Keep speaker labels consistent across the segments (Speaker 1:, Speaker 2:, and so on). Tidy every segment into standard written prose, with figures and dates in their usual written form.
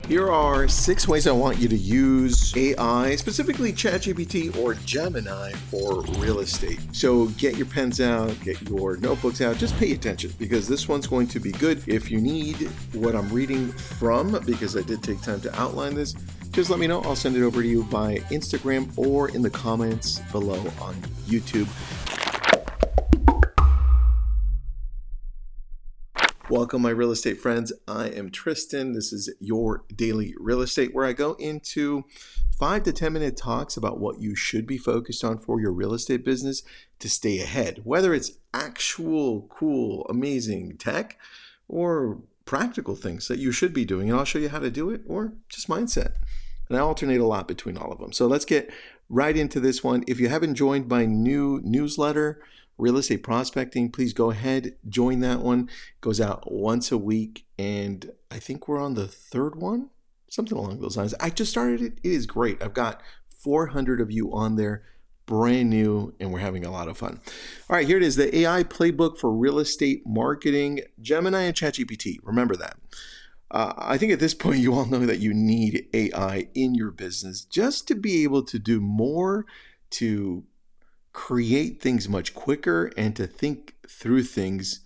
Speaker 1: Here are 6 ways I want you to use AI, specifically ChatGPT or Gemini, for real estate. So get your pens out, get your notebooks out, just pay attention because this one's going to be good. If you need what I'm reading from, because I did take time to outline this, just let me know. I'll send it over to you by Instagram or in the comments below on YouTube. Welcome, my real estate friends. I am Tristan. This is your daily real estate, where I go into 5 to 10 minute talks about what you should be focused on for your real estate business to stay ahead, whether it's actual cool, amazing tech or practical things that you should be doing. And I'll show you how to do it, or just mindset. And I alternate a lot between all of them. So let's get right into this one. If you haven't joined my new newsletter, Real Estate Prospecting, please go ahead, join that one. It goes out once a week, and I think we're on the 3rd one, something along those lines. I just started it. It is great. I've got 400 of you on there, brand new, and we're having a lot of fun. All right, here it is, the AI playbook for real estate marketing, Gemini and ChatGPT. Remember that. I think at this point, you all know that you need AI in your business just to be able to do more, to create things much quicker, and to think through things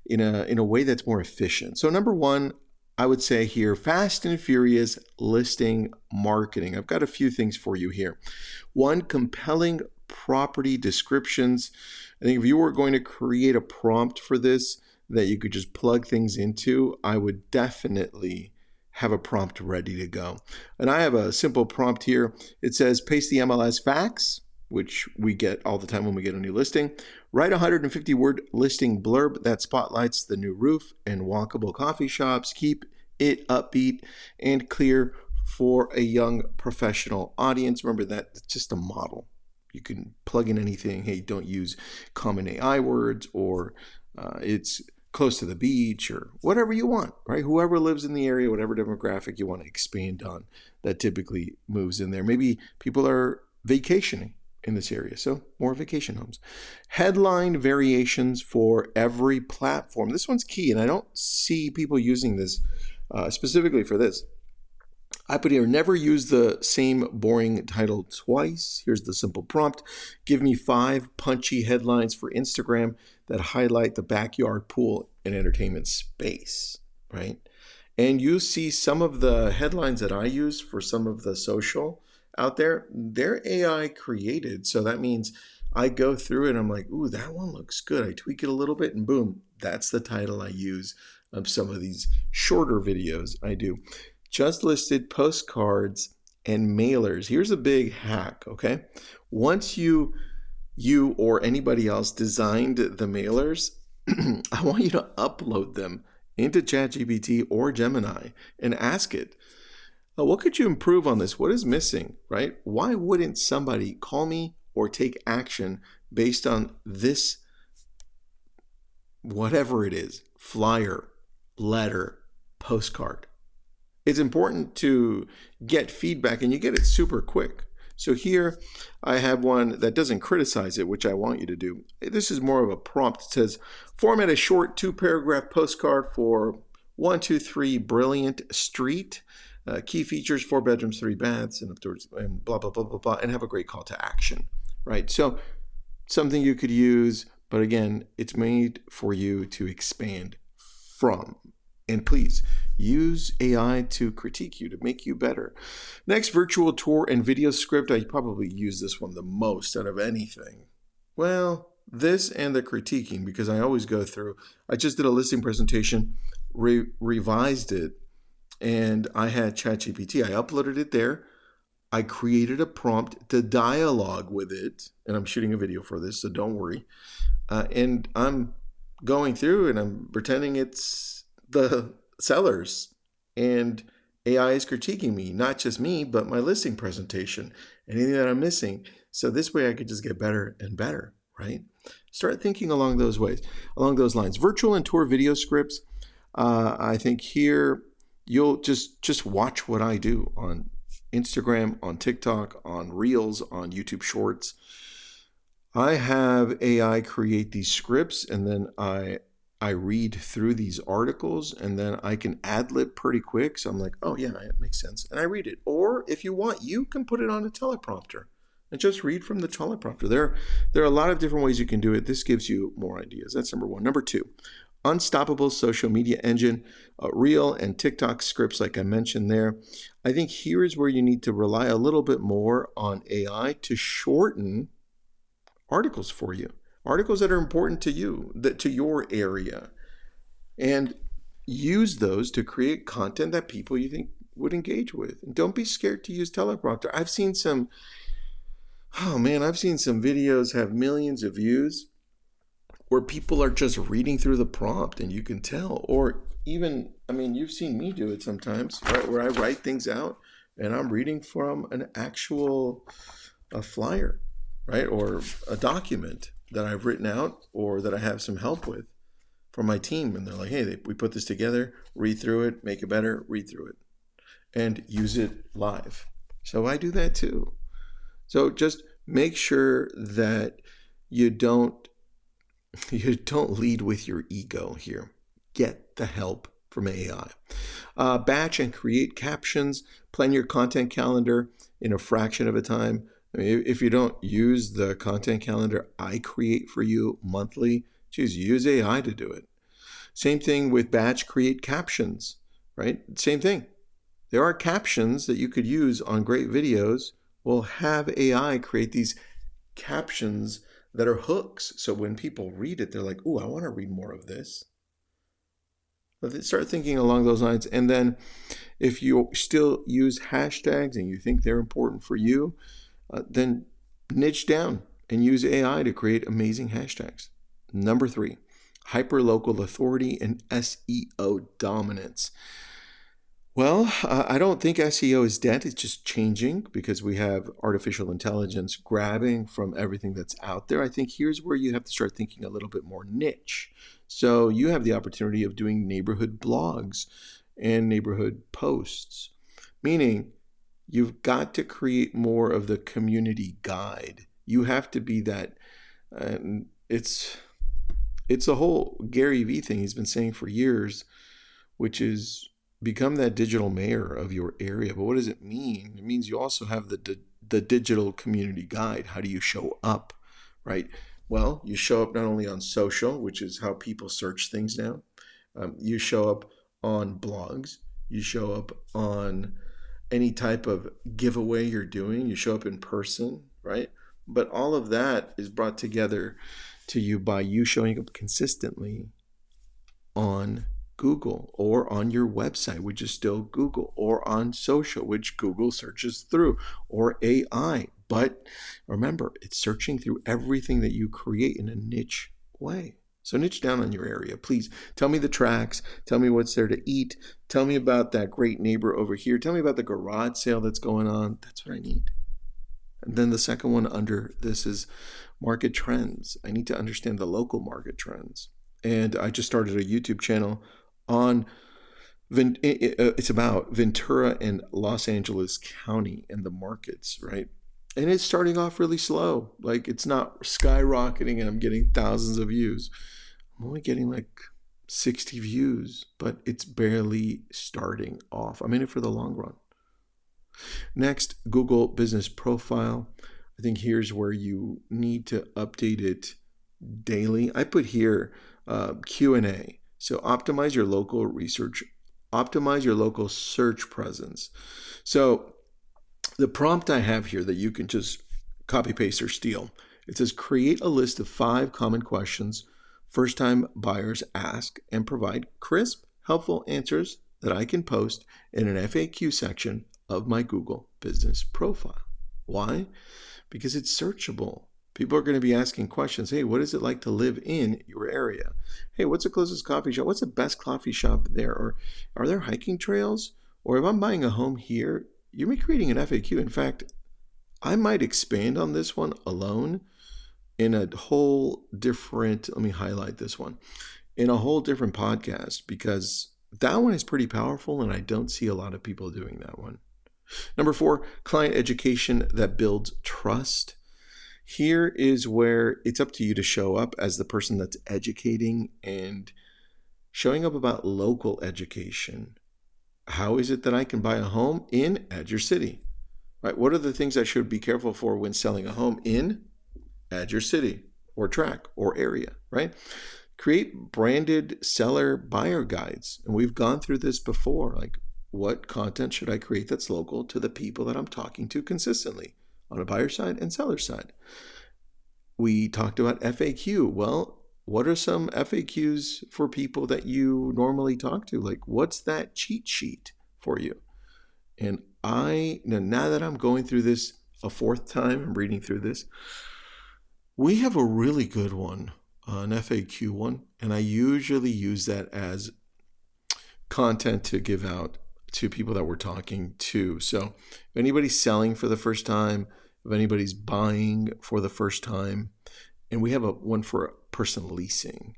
Speaker 1: in a way that's more efficient. So number one, I would say here, fast and furious listing marketing. I've got a few things for you here. One, compelling property descriptions. I think if you were going to create a prompt for this that you could just plug things into, I would definitely have a prompt ready to go. And I have a simple prompt here. It says, paste the MLS facts, which we get all the time when we get a new listing. Write a 150-word listing blurb that spotlights the new roof and walkable coffee shops. Keep it upbeat and clear for a young professional audience. Remember that it's just a model. You can plug in anything. Hey, don't use common AI words, or it's close to the beach, or whatever you want, right? Whoever lives in the area, whatever demographic you want to expand on, that typically moves in there. Maybe people are vacationing in this area, so more vacation homes. Headline variations for every platform. This one's key, and I don't see people using this specifically for this. I put here, never use the same boring title twice. Here's the simple prompt. Give me 5 punchy headlines for Instagram that highlight the backyard pool and entertainment space, right? And you see some of the headlines that I use for some of the social out there, they're AI created. So that means I go through it and I'm like, ooh, that one looks good. I tweak it a little bit and boom, that's the title I use of some of these shorter videos I do. Just listed postcards and mailers. Here's a big hack, okay? Once you or anybody else designed the mailers, I want you to upload them into ChatGPT or Gemini and ask it, what could you improve on this? What is missing, right? Why wouldn't somebody call me or take action based on this, whatever it is, flyer, letter, postcard? It's important to get feedback, and you get it super quick. So here I have one that doesn't criticize it, which I want you to do. This is more of a prompt. It says, format a short 2-paragraph postcard for 123 Brilliant Street. Key features, 4 bedrooms, 3 baths, and blah, blah, blah, blah, blah, and have a great call to action, right? So something you could use, but again, it's made for you to expand from. And please use AI to critique you, to make you better. Next, virtual tour and video script. I probably use this one the most out of anything. Well, this and the critiquing, because I always go through. I just did a listing presentation, revised it, and I had ChatGPT. I uploaded it there. I created a prompt to dialogue with it, and I'm shooting a video for this, so don't worry. And I'm going through and I'm pretending it's the sellers, and AI is critiquing me, not just me, but my listing presentation, anything that I'm missing. So this way I could just get better and better, right? Start thinking along those lines. Virtual and tour video scripts. I think here you'll just watch what I do on Instagram, on TikTok, on Reels, on YouTube Shorts. I have AI create these scripts, and then I I read through these articles and then I can ad lib pretty quick. So I'm like, oh yeah, it makes sense. And I read it. Or if you want, you can put it on a teleprompter and just read from the teleprompter. There are a lot of different ways you can do it. This gives you more ideas. That's number one. Number two, unstoppable social media engine, Reel and TikTok scripts, like I mentioned there. I think here is where you need to rely a little bit more on AI to shorten articles for you. Articles that are important to you, to your area, and use those to create content that people you think would engage with. And don't be scared to use teleprompter. I've seen some videos have millions of views where people are just reading through the prompt and you can tell. Or even, you've seen me do it sometimes, right? Where I write things out and I'm reading from an actual flyer, right? Or a document that I've written out or that I have some help with from my team. And they're like, hey, we put this together, read through it, make it better, read through it, and use it live. So I do that too. So just make sure that you don't lead with your ego here. Get the help from AI. Batch and create captions, plan your content calendar in a fraction of a time. If you don't use the content calendar I create for you monthly, use AI to do it. Same thing with batch create captions, right? Same thing. There are captions that you could use on great videos. Well, have AI create these captions that are hooks. So when people read it, they're like, ooh, I want to read more of this. But start thinking along those lines. And then if you still use hashtags and you think they're important for you, then niche down and use AI to create amazing hashtags. Number three, hyperlocal authority and SEO dominance. Well, I don't think SEO is dead. It's just changing because we have artificial intelligence grabbing from everything that's out there. I think here's where you have to start thinking a little bit more niche. So you have the opportunity of doing neighborhood blogs and neighborhood posts, meaning you've got to create more of the community guide. You have to be that. It's a whole Gary Vee thing he's been saying for years, which is become that digital mayor of your area. But what does it mean? It means you also have the digital community guide. How do you show up, right? Well, you show up not only on social, which is how people search things now. You show up on blogs. You show up on any type of giveaway you're doing. You show up in person, right? But all of that is brought together to you by you showing up consistently on Google or on your website, which is still Google, or on social, which Google searches through, or AI. But remember, it's searching through everything that you create in a niche way. So niche down on your area. Please tell me the tracks. Tell me what's there to eat. Tell me about that great neighbor over here. Tell me about the garage sale that's going on. That's what I need. And then the second one under this is market trends. I need to understand the local market trends. And I just started a YouTube channel on, it's about Ventura and Los Angeles County and the markets, right? And it's starting off really slow. Like it's not skyrocketing and I'm getting thousands of views. I'm only getting like 60 views, but it's barely starting off. I'm in it for the long run. Next, Google Business Profile. I think here's where you need to update it daily. I put here Q&A. So optimize your local research, optimize your local search presence. So the prompt I have here that you can just copy, paste, or steal, it says create a list of 5 common questions first-time buyers ask and provide crisp, helpful answers that I can post in an FAQ section of my Google Business Profile. Why? Because it's searchable. People are going to be asking questions. Hey, what is it like to live in your area? Hey, what's the closest coffee shop? What's the best coffee shop there? Or are there hiking trails? Or if I'm buying a home here, you're creating an FAQ. In fact, I might expand on this one alone in a whole different, let me highlight this one, in a whole different podcast, because that one is pretty powerful and I don't see a lot of people doing that one. Number 4, client education that builds trust. Here is where it's up to you to show up as the person that's educating and Showing up about local education. How is it that I can buy a home add your city? Right? What are the things I should be careful for when selling a home add your city or track or area, right? Create branded seller buyer guides. And we've gone through this before. Like, what content should I create that's local to the people that I'm talking to consistently on a buyer side and seller side? We talked about FAQ. Well, what are some FAQs for people that you normally talk to? Like, what's that cheat sheet for you? And now that I'm going through this a fourth time, I'm reading through this, we have a really good one, an FAQ one, and I usually use that as content to give out to people that we're talking to. So if anybody's selling for the first time, if anybody's buying for the first time, and we have one for a person leasing,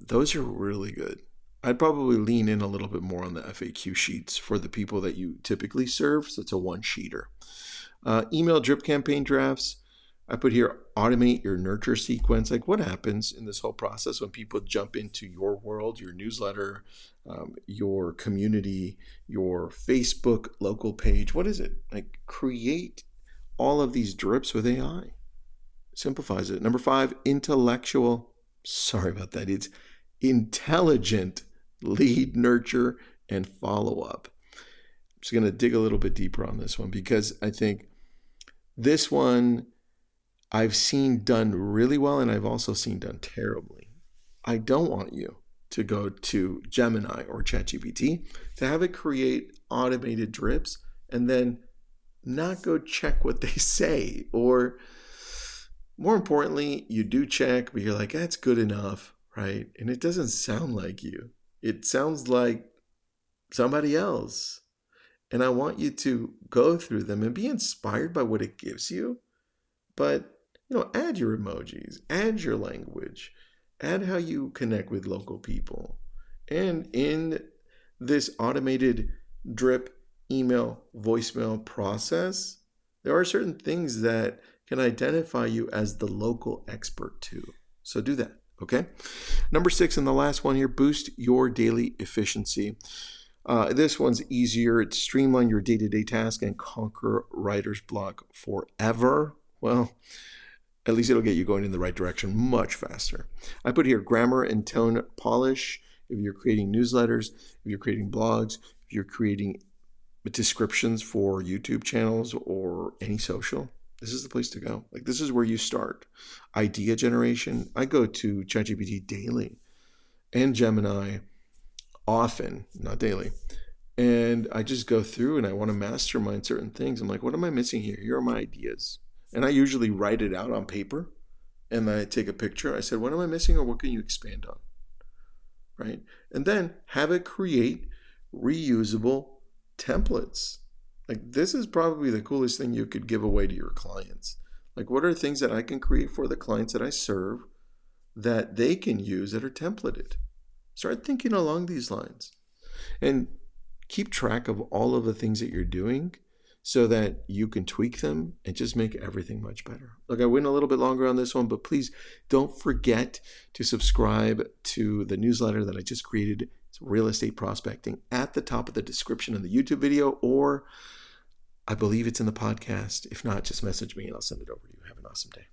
Speaker 1: those are really good. I'd probably lean in a little bit more on the FAQ sheets for the people that you typically serve. So it's a one-sheeter. Email drip campaign drafts. I put here, automate your nurture sequence. Like, what happens in this whole process when people jump into your world, your newsletter, your community, your Facebook local page? What is it? Like, create all of these drips with AI. Simplifies it. Number 5, sorry about that. It's intelligent lead nurture and follow-up. I'm just going to dig a little bit deeper on this one because I think this one I've seen done really well and I've also seen done terribly. I don't want you to go to Gemini or ChatGPT to have it create automated drips and then not go check what they say. Or more importantly, you do check, but you're like, that's good enough, right? And it doesn't sound like you. It sounds like somebody else. And I want you to go through them and be inspired by what it gives you. But, add your emojis, add your language, add how you connect with local people. And in this automated drip email, voicemail process, there are certain things that can identify you as the local expert too. So do that, okay? Number 6, and the last one here, boost your daily efficiency. This one's easier. It's streamline your day-to-day task and conquer writer's block forever. Well, at least it'll get you going in the right direction much faster. I put here grammar and tone polish. If you're creating newsletters, if you're creating blogs, if you're creating descriptions for YouTube channels or any social, this is the place to go. Like, this is where you start. Idea generation. I go to ChatGPT daily and Gemini often, not daily. And I just go through and I want to mastermind certain things. I'm like, what am I missing here? Here are my ideas. And I usually write it out on paper and I take a picture. I said, what am I missing or what can you expand on? Right? And then have it create reusable templates. Like, this is probably the coolest thing you could give away to your clients. Like, what are things that I can create for the clients that I serve that they can use that are templated? Start thinking along these lines and keep track of all of the things that you're doing so that you can tweak them and just make everything much better. Look, I went a little bit longer on this one, but please don't forget to subscribe to the newsletter that I just created. It's real estate prospecting at the top of the description of the YouTube video, or I believe it's in the podcast. If not, just message me and I'll send it over to you. Have an awesome day.